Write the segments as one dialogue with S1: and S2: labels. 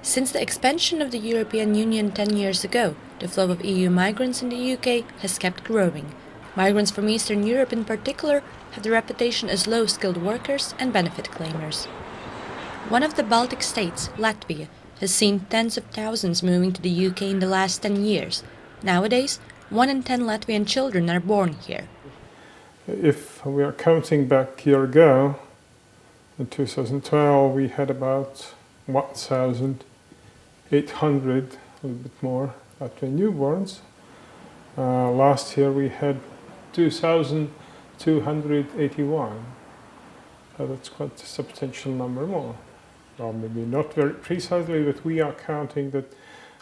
S1: Since the expansion of the European Union 10 years ago, the flow of EU migrants in the UK has kept growing. Migrants from Eastern Europe in particular have the reputation as low-skilled workers and benefit claimers. One of the Baltic states, Latvia, has seen tens of thousands moving to the UK in the last 10 years. Nowadays, 1 in 10 Latvian children are born here.
S2: If we are counting back a year ago, in 2012 we had about 1,800, a little bit more, Latvian newborns. Last year we had 2,281. That's quite a substantial number more. Well, maybe not very precisely, but we are counting that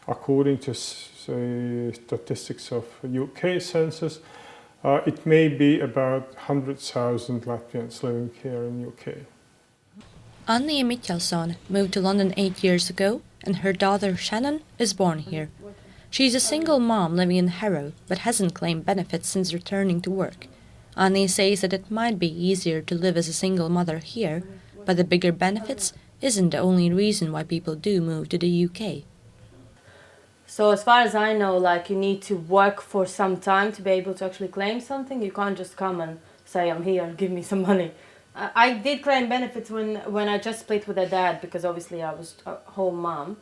S2: according to statistics of UK census, it may be about 100,000 Latvians living here in UK.
S1: Annie Michelsone moved to London 8 years ago, and her daughter Shannon is born here. She's a single mom living in Harrow, but hasn't claimed benefits since returning to work. Annie says that it might be easier to live as a single mother here, but the bigger benefits isn't the only reason why people do move to the UK.
S3: So as far as I know, you need to work for some time to be able to actually claim something. You can't just come and say, I'm here, give me some money. I did claim benefits when I just split with a dad, because obviously I was a home mom.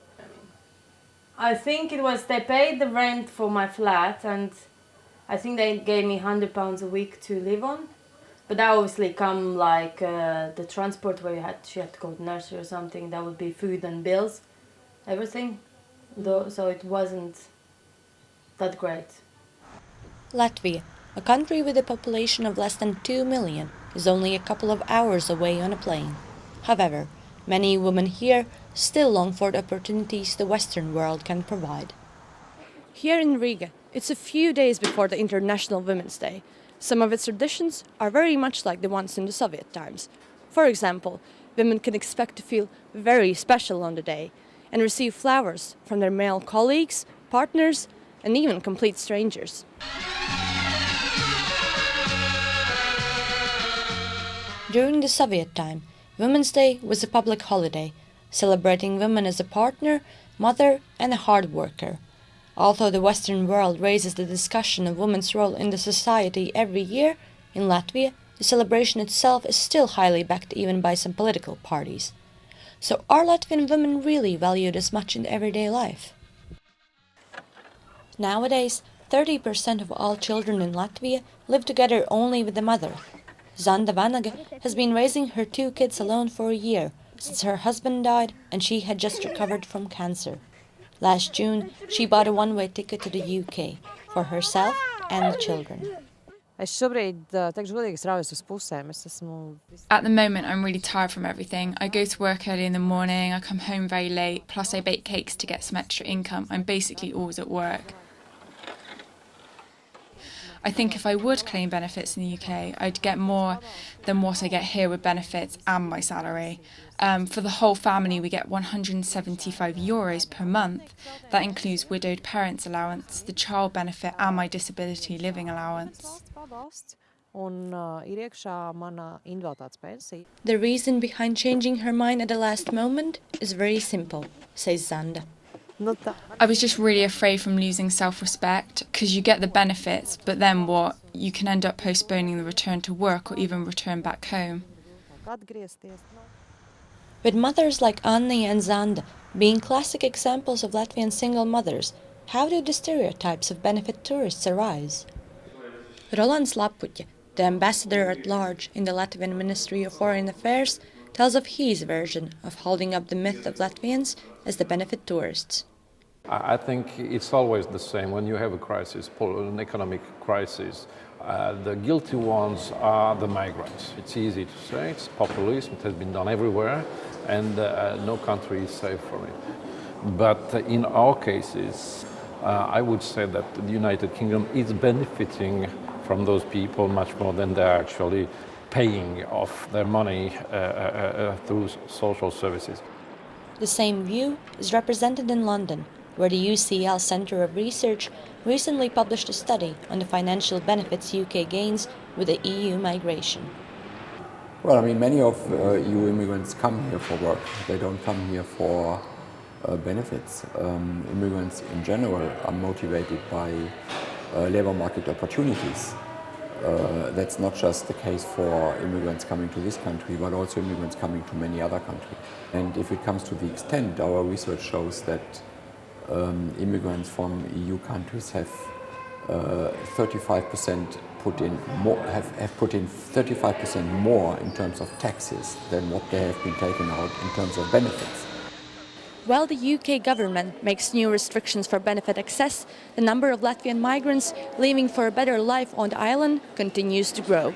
S3: I think it was, they paid the rent for my flat, and I think they gave me £100 a week to live on. But that obviously come the transport where she had to go to nursery or something. That would be food and bills, everything. So it wasn't that great.
S1: Latvia, a country with a population of less than 2 million, is only a couple of hours away on a plane. However, many women here still long for the opportunities the Western world can provide. Here in Riga, it's a few days before the International Women's Day. Some of its traditions are very much like the ones in the Soviet times. For example, women can expect to feel very special on the day and receive flowers from their male colleagues, partners, and even complete strangers. During the Soviet time, Women's Day was a public holiday, celebrating women as a partner, mother, and a hard worker. Although the Western world raises the discussion of women's role in the society every year, in Latvia, the celebration itself is still highly backed even by some political parties. So are Latvian women really valued as much in everyday life? Nowadays, 30% of all children in Latvia live together only with the mother. Zanda Vanage has been raising her 2 kids alone for a year, since her husband died and she had just recovered from cancer. Last June, she bought a one-way ticket to the UK for herself and the children.
S4: At the moment, I'm really tired from everything. I go to work early in the morning, I come home very late, plus I bake cakes to get some extra income. I'm basically always at work. I think if I would claim benefits in the UK, I'd get more than what I get here with benefits and my salary. For the whole family, we get €175 per month. That includes widowed parents' allowance, the child benefit and my disability living allowance.
S1: The reason behind changing her mind at the last moment is very simple, says Zanda.
S4: I was just really afraid from losing self-respect, because you get the benefits, but then what? You can end up postponing the return to work or even return back home.
S1: With mothers like Anni and Zanda being classic examples of Latvian single mothers, how do the stereotypes of benefit tourists arise? Rolands Lapuķa, the ambassador at large in the Latvian Ministry of Foreign Affairs, tells of his version of holding up the myth of Latvians as the benefit tourists.
S5: I think it's always the same. When you have a crisis, an economic crisis, the guilty ones are the migrants. It's easy to say, it's populism, it has been done everywhere, and no country is safe from it. But in our cases, I would say that the United Kingdom is benefiting from those people much more than they're actually paying off their money through social services.
S1: The same view is represented in London, where the UCL Centre of Research recently published a study on the financial benefits UK gains with the EU migration.
S6: Well, I mean, many of EU immigrants come here for work. They don't come here for benefits. Immigrants in general are motivated by labor market opportunities. That's not just the case for immigrants coming to this country, but also immigrants coming to many other countries. And if it comes to the extent, our research shows that immigrants from EU countries have 35% put in more, have put in 35% more in terms of taxes than what they have been taken out in terms of benefits.
S1: While the UK government makes new restrictions for benefit access, the number of Latvian migrants leaving for a better life on the island continues to grow.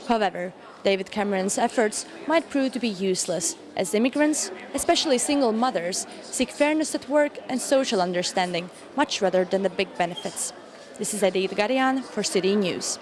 S1: However, David Cameron's efforts might prove to be useless, as immigrants, especially single mothers, seek fairness at work and social understanding much rather than the big benefits. This is Edite Garjane for City News.